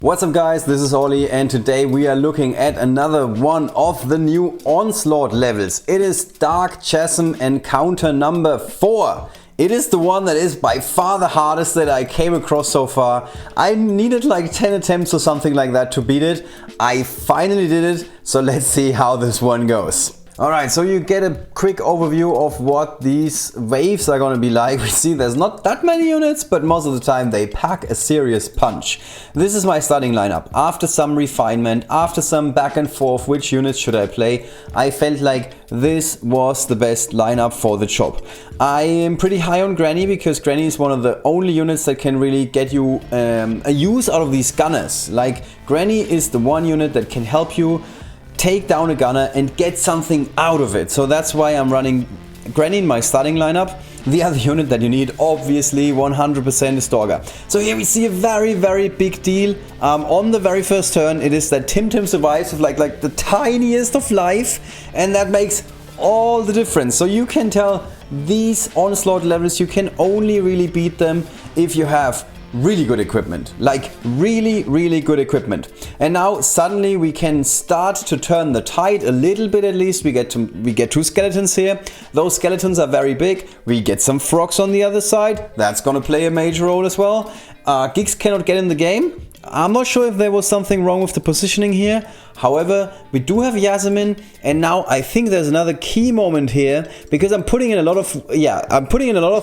What's up guys, this is Ollie and today we are looking at another one of the new Onslaught levels. It is Dark Chasm Encounter number 4. It is the one that is by far the hardest that I came across so far. I needed like 10 attempts or something like that to beat it. I finally did it, so let's see how this one goes. Alright, so you get a quick overview of what these waves are going to be like. We see there's not that many units, but most of the time they pack a serious punch. This is my starting lineup. After some refinement, after some back and forth, which units should I play, I felt like this was the best lineup for the job. I am pretty high on Granny because Granny is one of the only units that can really get you a use out of these gunners. Like, Granny is the one unit that can help you take down a gunner and get something out of it. So that's why I'm running Granny in my starting lineup. The other unit that you need, obviously 100%, is Dogger. So here we see a very big deal. On the very first turn, it is that Tim survives with like the tiniest of life, and that makes all the difference. So you can tell these Onslaught levels, you can only really beat them if you have really good equipment, like really good equipment. And now suddenly we can start to turn the tide a little bit. At least we get two skeletons here. Those skeletons are very big. We get some frogs on the other side. That's gonna play a major role as well. Gigs cannot get in the game. I'm not sure if there was something wrong with the positioning here. However, we do have Yasmin, and now I think there's another key moment here because I'm putting in a lot of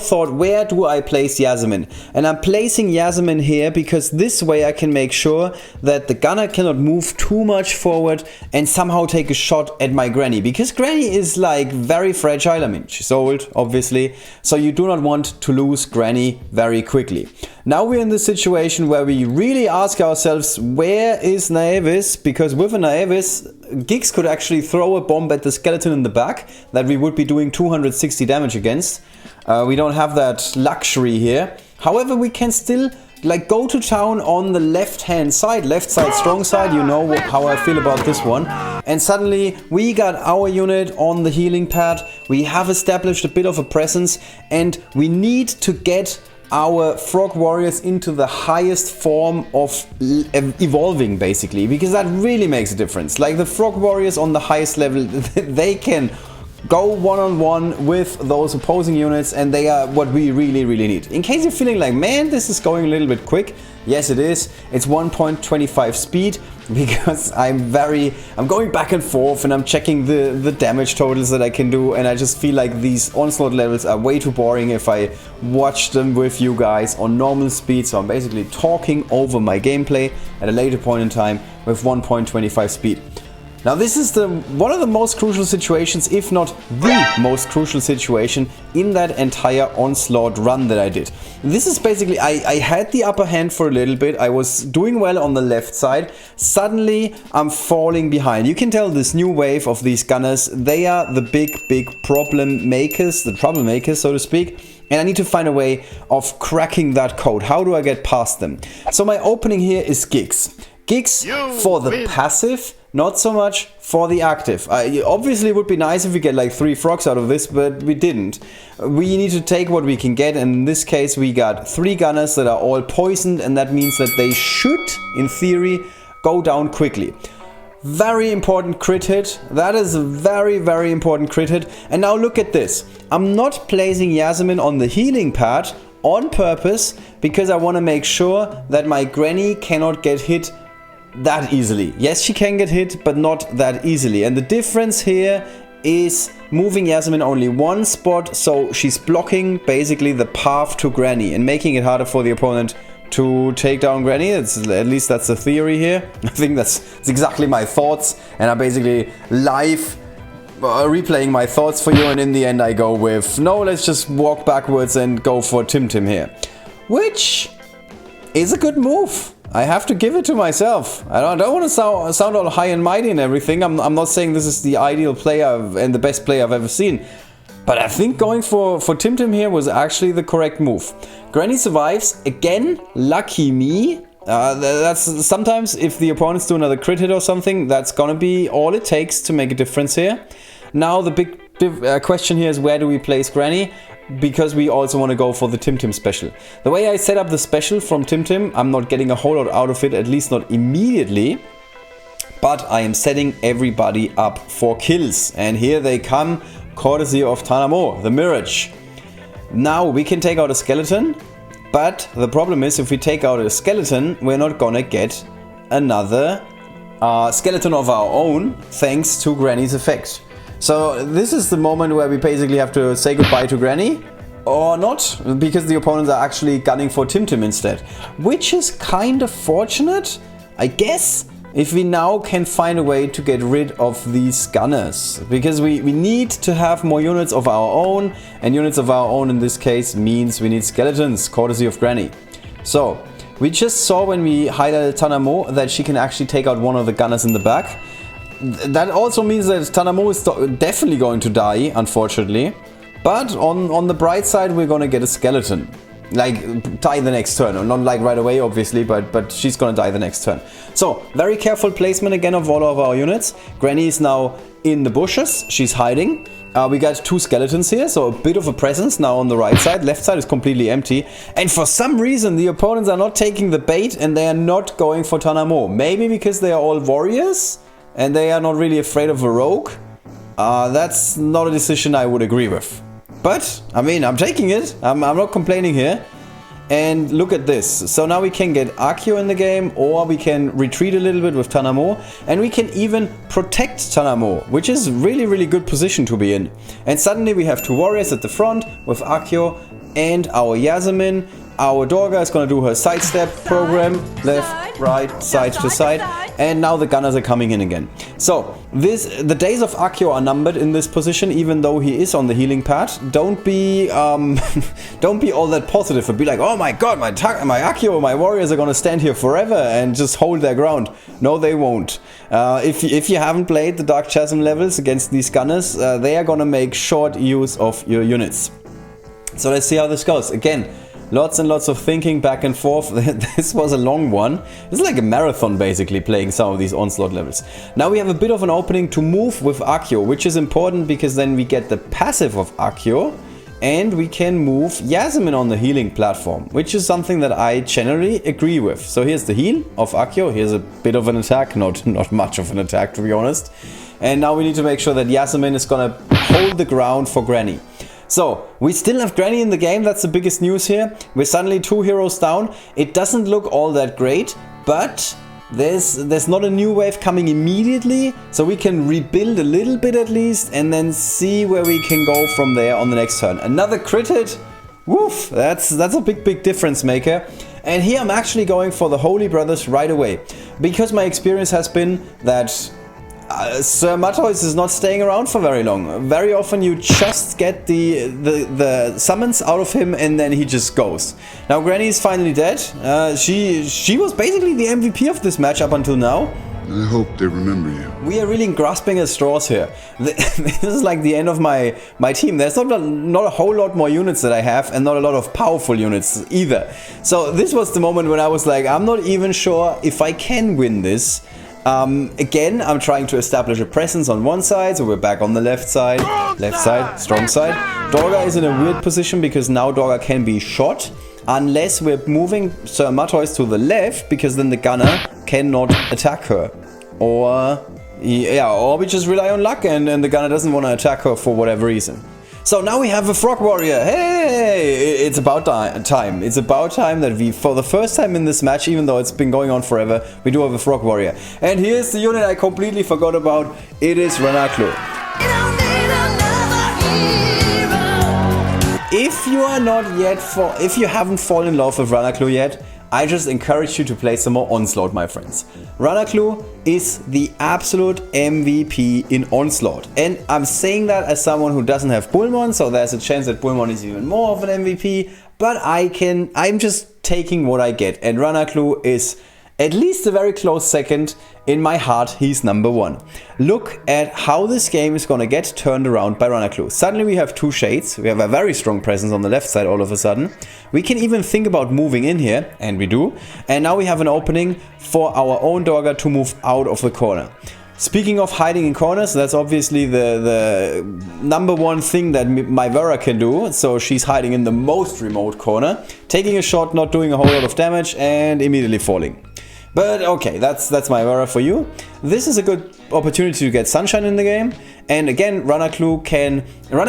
thought. Where do I place Yasmin? And I'm placing Yasmin here because this way I can make sure that the gunner cannot move too much forward and somehow take a shot at my Granny, because Granny is like very fragile. I mean, she's old, obviously, so you do not want to lose Granny very quickly. Now we're in the situation where we really ask ourselves, where is Naevis? Because with a Naevis, Giggs could actually throw a bomb at the skeleton in the back that we would be doing 260 damage against. We don't have that luxury here. However, we can still like go to town on the left hand side, left side, strong side. You know how I feel about this one. And suddenly we got our unit on the healing pad. We have established a bit of a presence, and we need to get our frog warriors into the highest form of evolving, basically, because that really makes a difference. Like, the frog warriors on the highest level, they can go one-on-one with those opposing units, and they are what we really need. In case you're feeling like, man, this is going a little bit quick, yes it is. It's 1.25 speed because I'm going back and forth and I'm checking the damage totals that I can do, and I just feel like these Onslaught levels are way too boring if I watch them with you guys on normal speed. So I'm basically talking over my gameplay at a later point in time with 1.25 speed. Now this is one of the most crucial situations, if not the most crucial situation in that entire Onslaught run that I did. This is basically, I had the upper hand for a little bit. I was doing well on the left side. Suddenly I'm falling behind. You can tell this new wave of these gunners, they are the big problem makers, the troublemakers, so to speak. And I need to find a way of cracking that code. How do I get past them? So my opening here is Giggs. Giggs for the passive, not so much for the active. Obviously it would be nice if we get like 3 frogs out of this, but we didn't. We need to take what we can get, and in this case we got 3 gunners that are all poisoned, and that means that they should, in theory, go down quickly. Very important crit hit. That is a very important crit hit. And now look at this. I'm not placing Yasmin on the healing pad on purpose because I want to make sure that my Granny cannot get hit that easily. Yes, she can get hit, but not that easily. And the difference here is moving Yasmin only one spot, so she's blocking basically the path to Granny and making it harder for the opponent to take down Granny. At least that's the theory here. I think that's exactly my thoughts, and I'm basically live replaying my thoughts for you, and in the end I go with, no, let's just walk backwards and go for Tim here, which is a good move. I have to give it to myself. I don't want to sound all high and mighty and everything. I'm not saying this is the ideal player and the best player I've ever seen, but I think going for Tim here was actually the correct move. Granny survives again. Lucky me. That's sometimes if the opponents do another crit hit or something, that's gonna be all it takes to make a difference here. Now the big question here is, where do we place Granny? because we also want to go for the Tim Tim special. The way I set up the special from Tim Tim, I'm not getting a whole lot out of it, at least not immediately. But I am setting everybody up for kills. And here they come, courtesy of Tanamo, the Mirage. Now we can take out a skeleton, but the problem is if we take out a skeleton, we're not gonna get another skeleton of our own thanks to Granny's effect. So this is the moment where we basically have to say goodbye to Granny, or not, because the opponents are actually gunning for Tim Tim instead. Which is kind of fortunate, I guess, if we now can find a way to get rid of these gunners. Because we need to have more units of our own, and units of our own in this case means we need skeletons, courtesy of Granny. So, we just saw when we highlighted Tanamo that she can actually take out one of the gunners in the back. That also means that Tanamo is definitely going to die, unfortunately. But on the bright side, we're gonna get a skeleton. Like, die the next turn. Not like right away, obviously, but she's gonna die the next turn. So, very careful placement again of all of our units. Granny is now in the bushes. She's hiding. We got two skeletons here, so a bit of a presence now on the right side. Left side is completely empty. And for some reason, the opponents are not taking the bait and they are not going for Tanamo. Maybe because they are all warriors and they are not really afraid of a rogue. That's not a decision I would agree with. But, I mean, I'm taking it. I'm not complaining here. And look at this. So now we can get Akio in the game, or we can retreat a little bit with Tanamo, and we can even protect Tanamo, which is really, really good position to be in. And suddenly we have two warriors at the front with Akio and our Yasmin. Our Dorga is going to do her sidestep program, left, right, side to side, and now the gunners are coming in again. So the days of Akio are numbered in this position, even though he is on the healing pad. Don't be don't be all that positive and be like, oh my god, my Akio, my warriors are going to stand here forever and just hold their ground. No, they won't. If you haven't played the Dark Chasm levels against these gunners, they are going to make short use of your units. So let's see how this goes. Again, lots and lots of thinking back and forth. This was a long one. It's like a marathon basically, playing some of these Onslaught levels. Now we have a bit of an opening to move with Akio, which is important because then we get the passive of Akio and we can move Yasmin on the healing platform, which is something that I generally agree with. So here's the heal of Akio. Here's a bit of an attack, not much of an attack to be honest. And now we need to make sure that Yasmin is gonna hold the ground for Granny. So, we still have Granny in the game, that's the biggest news here. We're suddenly 2 heroes down. It doesn't look all that great, but there's not a new wave coming immediately. So we can rebuild a little bit at least and then see where we can go from there on the next turn. Another crit hit. Woof, that's a big difference maker. And here I'm actually going for the Holy Brothers right away. Because my experience has been that Sir Matthäus is not staying around for very long. Very often you just get the summons out of him and then he just goes. Now Granny is finally dead. She was basically the MVP of this match up until now. I hope they remember you. We are really grasping at straws here. This is like the end of my team. There's not a whole lot more units that I have and not a lot of powerful units either. So this was the moment when I was like, I'm not even sure if I can win this. Again, I'm trying to establish a presence on one side, so we're back on the left side, strong side. Dorga is in a weird position because now Dorga can be shot unless we're moving Sir Matthäus to the left, because then the gunner cannot attack her. Or we just rely on luck and the gunner doesn't want to attack her for whatever reason. So now we have a Frog Warrior. Hey, it's about time. It's about time that we, for the first time in this match, even though it's been going on forever, we do have a Frog Warrior. And here's the unit I completely forgot about. It is Ranaklo. If you haven't fallen in love with Ranaklo yet, I just encourage you to play some more Onslaught, my friends. Ranaklo is the absolute MVP in Onslaught. And I'm saying that as someone who doesn't have Bullmon, so there's a chance that Bullmon is even more of an MVP. But I'm just taking what I get. And Ranaklo is at least a very close second. In my heart, he's number 1. Look at how this game is gonna get turned around by Ranaklo. Suddenly we have 2 shades. We have a very strong presence on the left side all of a sudden. We can even think about moving in here, and we do. And now we have an opening for our own Dorga to move out of the corner. Speaking of hiding in corners, that's obviously the number one thing that my Vera can do. So she's hiding in the most remote corner, taking a shot, not doing a whole lot of damage, and immediately falling. But okay, that's my Vera for you. This is a good opportunity to get Sunshine in the game. And again, Ranaklu can...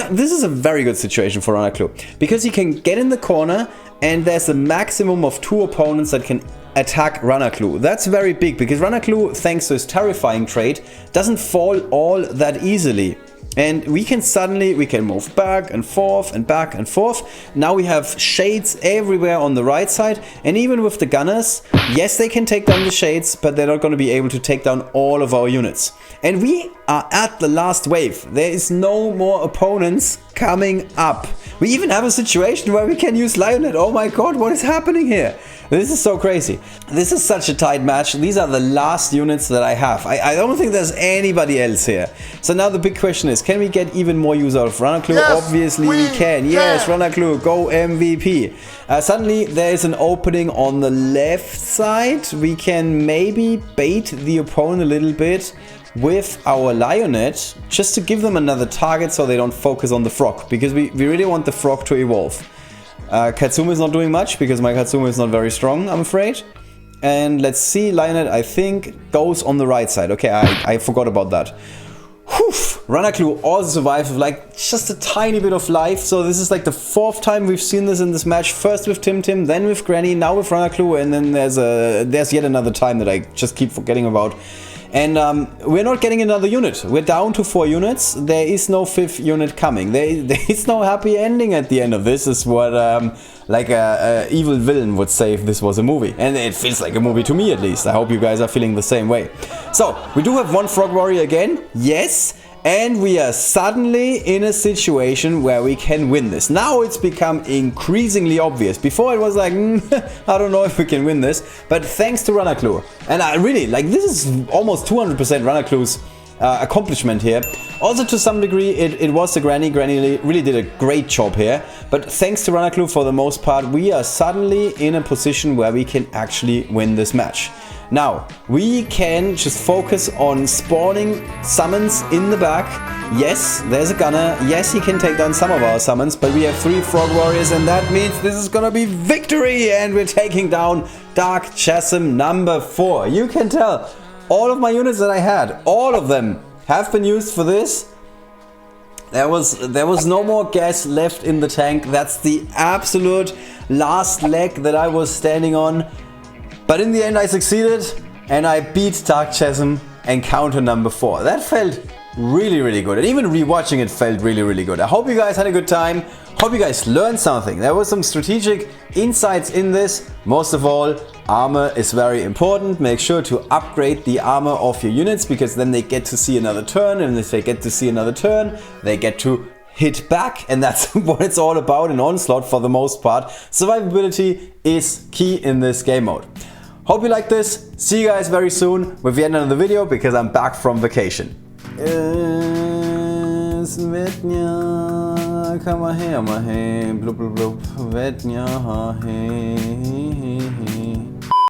This is a very good situation for Ranaklu, because he can get in the corner and there's a maximum of 2 opponents that can attack Ranaklu. That's very big, because Ranaklu, thanks to his terrifying trait, doesn't fall all that easily. And we can move back and forth and back and forth. Now we have shades everywhere on the right side. And even with the gunners, yes, they can take down the shades, but they're not going to be able to take down all of our units. And we are at the last wave. There is no more opponents coming up. We even have a situation where we can use Lionett. Oh my god, what is happening here? This is so crazy. This is such a tight match. These are the last units that I have. I don't think there's anybody else here. So now the big question is, can we get even more use out of Ranaklu? Yes, obviously we can. Yes, Ranaklu, go MVP. Suddenly there is an opening on the left side. We can maybe bait the opponent a little bit with our Lionett, just to give them another target so they don't focus on the frog, because we really want the frog to evolve. Katsuma is not doing much, because my Katsuma is not very strong, I'm afraid. And let's see, Lionett, I think, goes on the right side. Okay, I forgot about that. Whew! Ranaklu also survived with like just a tiny bit of life. So this is like the 4th time we've seen this in this match. First with Tim, then with Granny, now with Ranaklu, and then there's yet another time that I just keep forgetting about. And we're not getting another unit. We're down to 4 units. There is no 5th unit coming. There is no happy ending at the end of this, is what like a evil villain would say if this was a movie. And it feels like a movie to me, at least. I hope you guys are feeling the same way. So, we do have one Frog Warrior again. Yes. And we are suddenly in a situation where we can win this. Now it's become increasingly obvious. Before it was like, I don't know if we can win this. But thanks to Ranaklu. And I really, like, this is almost 200% Ranaklu's accomplishment here. Also to some degree it was the Granny. Granny really did a great job here. But thanks to Ranaklu, for the most part, we are suddenly in a position where we can actually win this match. Now, we can just focus on spawning summons in the back. Yes, there's a gunner. Yes, he can take down some of our summons, but we have 3 Frog Warriors, and that means this is gonna be victory, and we're taking down Dark Chasm number 4. You can tell all of my units that I had, all of them have been used for this. There was no more gas left in the tank. That's the absolute last leg that I was standing on. But in the end I succeeded, and I beat Dark Chasm Encounter number 4. That felt really, really good. And even rewatching it felt really, really good. I hope you guys had a good time. Hope you guys learned something. There were some strategic insights in this. Most of all, armor is very important. Make sure to upgrade the armor of your units, because then they get to see another turn. And if they get to see another turn, they get to hit back, and that's what it's all about in Onslaught for the most part. Survivability is key in this game mode. Hope you like this. See you guys very soon with yet another video, because I'm back from vacation. Komm mal her, blub blub blub, Vetnia,